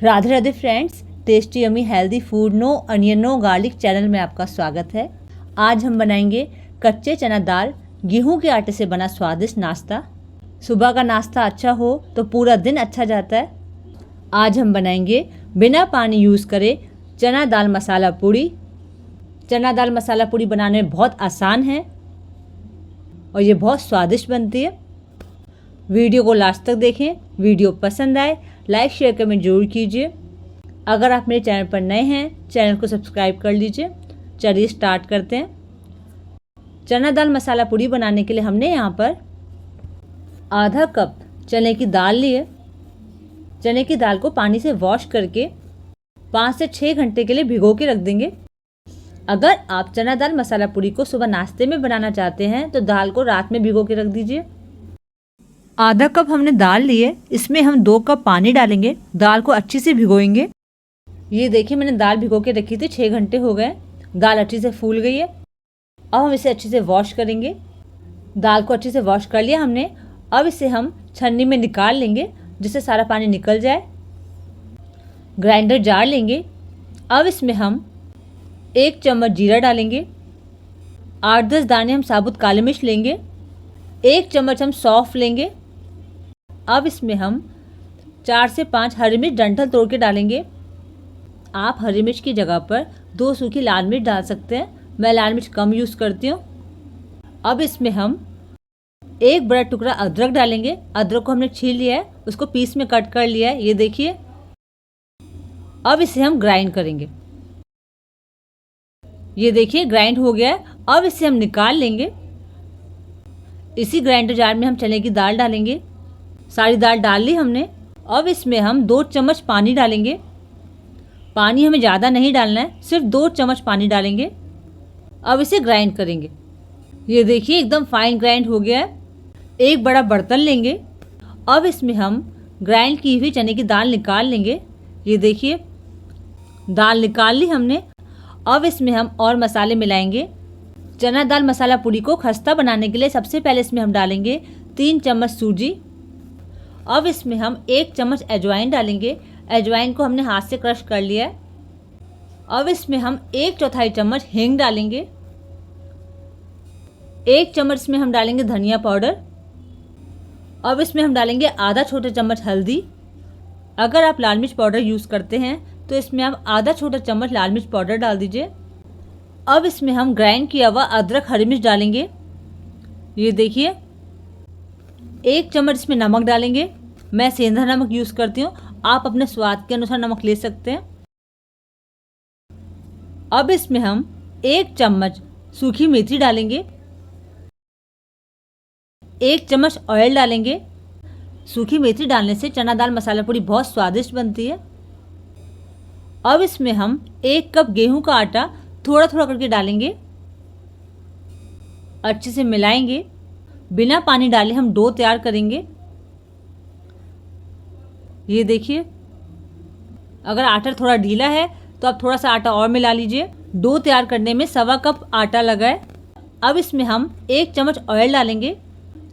Radhe Radhe friends, tasty yummy healthy food no onion no garlic channel में आपका स्वागत है। आज हम बनाएंगे कच्चे चना दाल गेहूं के आटे से बना स्वादिष्ट नाश्ता। सुबह का नाश्ता अच्छा हो तो पूरा दिन अच्छा जाता है। आज हम बनाएंगे बिना पानी यूज़ करे चना दाल मसाला पूड़ी। चना दाल मसाला पूड़ी बनाने में बहुत आसान है और ये बहुत स्वादिष्ट बनती है। वीडियो को लास्ट तक देखें। वीडियो पसंद आए लाइक शेयर कमेंट जरूर कीजिए। अगर आप मेरे चैनल पर नए हैं चैनल को सब्सक्राइब कर लीजिए। चलिए स्टार्ट करते हैं। चना दाल मसाला पूड़ी बनाने के लिए हमने यहाँ पर आधा कप चने की दाल ली है। चने की दाल को पानी से वॉश करके 5 से 6 घंटे के लिए भिगो के रख देंगे। अगर आप चना दाल मसाला पूड़ी को सुबह नाश्ते में बनाना चाहते हैं तो दाल को रात में भिगो के रख दीजिए। आधा कप हमने दाल ली है, इसमें हम 2 कप पानी डालेंगे। दाल को अच्छी से भिगोएंगे। ये देखिए मैंने दाल भिगो के रखी थी, 6 घंटे हो गए। दाल अच्छी से फूल गई है। अब हम इसे अच्छे से वॉश करेंगे। दाल को अच्छे से वॉश कर लिया हमने। अब इसे हम छन्नी में निकाल लेंगे जिससे सारा पानी निकल जाए। ग्राइंडर जार लेंगे। अब इसमें हम 1 चम्मच जीरा डालेंगे। 8-10 दाने हम साबुत काली मिर्च लेंगे। 1 चम्मच हम सौंफ लेंगे। अब इसमें हम 4 से 5 हरी मिर्च डंठल तोड़ के डालेंगे। आप हरी मिर्च की जगह पर 2 सूखी लाल मिर्च डाल सकते हैं। मैं लाल मिर्च कम यूज़ करती हूँ। अब इसमें हम 1 बड़ा टुकड़ा अदरक डालेंगे। अदरक को हमने छील लिया है, उसको पीस में कट कर लिया है, ये देखिए। अब इसे हम ग्राइंड करेंगे। ये देखिए ग्राइंड हो गया है। अब इसे हम निकाल लेंगे। इसी ग्राइंडर जार में हम चने की दाल डालेंगे। सारी दाल डाल ली हमने। अब इसमें हम 2 चम्मच पानी डालेंगे। पानी हमें ज़्यादा नहीं डालना है, सिर्फ 2 चम्मच पानी डालेंगे। अब इसे ग्राइंड करेंगे। ये देखिए एकदम फाइन ग्राइंड हो गया है। एक बड़ा बर्तन लेंगे। अब इसमें हम ग्राइंड की हुई चने की दाल निकाल लेंगे। ये देखिए दाल निकाल ली हमने। अब इसमें हम और मसाले मिलाएंगे। चना दाल मसाला पूड़ी को खस्ता बनाने के लिए सबसे पहले इसमें हम डालेंगे 3 चम्मच सूजी। अब इसमें हम 1 चम्मच अजवाइन डालेंगे। अजवाइन को हमने हाथ से क्रश कर लिया है। अब इसमें हम 1/4 चम्मच हींग डालेंगे। 1 चम्मच इसमें हम डालेंगे धनिया पाउडर। अब इसमें हम डालेंगे आधा छोटा चम्मच हल्दी। अगर आप लाल मिर्च पाउडर यूज़ करते हैं तो इसमें आप आधा छोटा चम्मच लाल मिर्च पाउडर डाल दीजिए। अब इसमें हम ग्राइंड किया हुआ अदरक हरी मिर्च डालेंगे। ये देखिए 1 चम्मच इसमें नमक डालेंगे। मैं सेंधा नमक यूज़ करती हूँ, आप अपने स्वाद के अनुसार नमक ले सकते हैं। अब इसमें हम 1 चम्मच सूखी मेथी डालेंगे। 1 चम्मच ऑयल डालेंगे। सूखी मेथी डालने से चना दाल मसाला पूड़ी बहुत स्वादिष्ट बनती है। अब इसमें हम 1 कप गेहूं का आटा थोड़ा थोड़ा करके डालेंगे। अच्छे से मिलाएंगे। बिना पानी डाले हम डो तैयार करेंगे। ये देखिए अगर आटा थोड़ा ढीला है तो आप थोड़ा सा आटा और मिला लीजिए। डो तैयार करने में 1.25 कप आटा लगा है। अब इसमें हम 1 चम्मच ऑयल डालेंगे।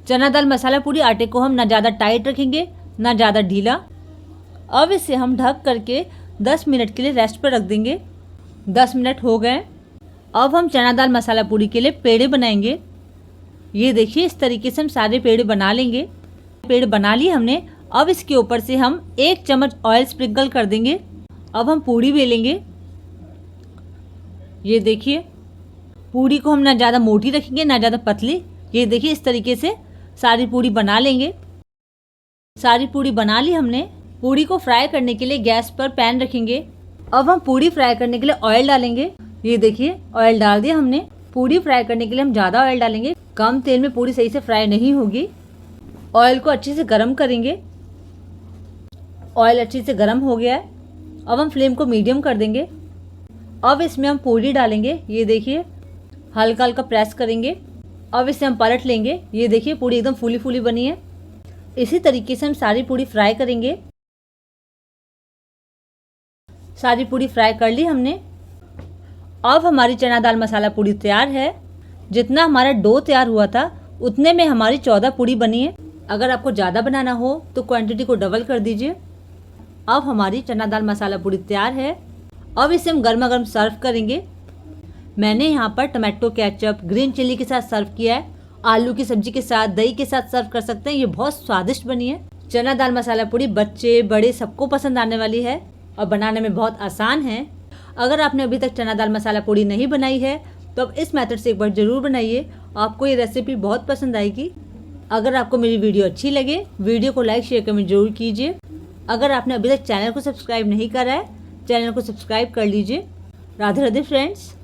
चना दाल मसाला पूड़ी आटे को हम ना ज़्यादा टाइट रखेंगे ना ज़्यादा ढीला। अब इसे हम ढक करके 10 मिनट के लिए रेस्ट पर रख देंगे। 10 मिनट हो गए। अब हम चना दाल मसाला पूड़ी के लिए पेड़े बनाएंगे। ये देखिए इस तरीके से हम सारे पेड़े बना लेंगे। पेड़ बना लिए हमने। अब इसके ऊपर से हम 1 चम्मच ऑयल स्प्रिंकल कर देंगे। अब हम पूड़ी बेलेंगे। ये देखिए पूड़ी को हम ना ज़्यादा मोटी रखेंगे ना ज़्यादा पतली। ये देखिए इस तरीके से सारी पूड़ी बना लेंगे। सारी पूड़ी बना ली हमने। पूड़ी को फ्राई करने के लिए गैस पर पैन रखेंगे। अब हम पूड़ी फ्राई करने के लिए ऑयल डालेंगे। ये देखिए ऑयल डाल दिया हमने। पूड़ी फ्राई करने के लिए हम ज़्यादा ऑयल डालेंगे, कम तेल में पूड़ी सही से फ्राई नहीं होगी। ऑयल को अच्छे से गर्म करेंगे। ऑयल अच्छे से गर्म हो गया है। अब हम फ्लेम को मीडियम कर देंगे। अब इसमें हम पूड़ी डालेंगे। ये देखिए हल्का हल्का प्रेस करेंगे। अब इसे हम पलट लेंगे। ये देखिए पूड़ी एकदम फूली फूली बनी है। इसी तरीके से हम सारी पूड़ी फ्राई करेंगे। सारी पूड़ी फ्राई कर ली हमने। अब हमारी चना दाल मसाला पूड़ी तैयार है। जितना हमारा डो तैयार हुआ था उतने में हमारी 14 पूड़ी बनी है। अगर आपको ज़्यादा बनाना हो तो क्वांटिटी को डबल कर दीजिए। अब हमारी चना दाल मसाला पूड़ी तैयार है। अब इसे हम गर्मा गर्म सर्व करेंगे। मैंने यहाँ पर टमाटो केचप, ग्रीन चिली के साथ सर्व किया है। आलू की सब्जी के साथ, दही के साथ सर्व कर सकते हैं। ये बहुत स्वादिष्ट बनी है। चना दाल मसाला पूड़ी बच्चे बड़े सबको पसंद आने वाली है और बनाने में बहुत आसान है। अगर आपने अभी तक चना दाल मसाला पूड़ी नहीं बनाई है तो अब इस मेथड से एक बार ज़रूर बनाइए। आपको ये रेसिपी बहुत पसंद आएगी। अगर आपको मेरी वीडियो अच्छी लगे, वीडियो को लाइक शेयर कमेंट जरूर कीजिए। अगर आपने अभी तक चैनल को सब्सक्राइब नहीं करा है, चैनल को सब्सक्राइब कर लीजिए। राधे राधे फ्रेंड्स।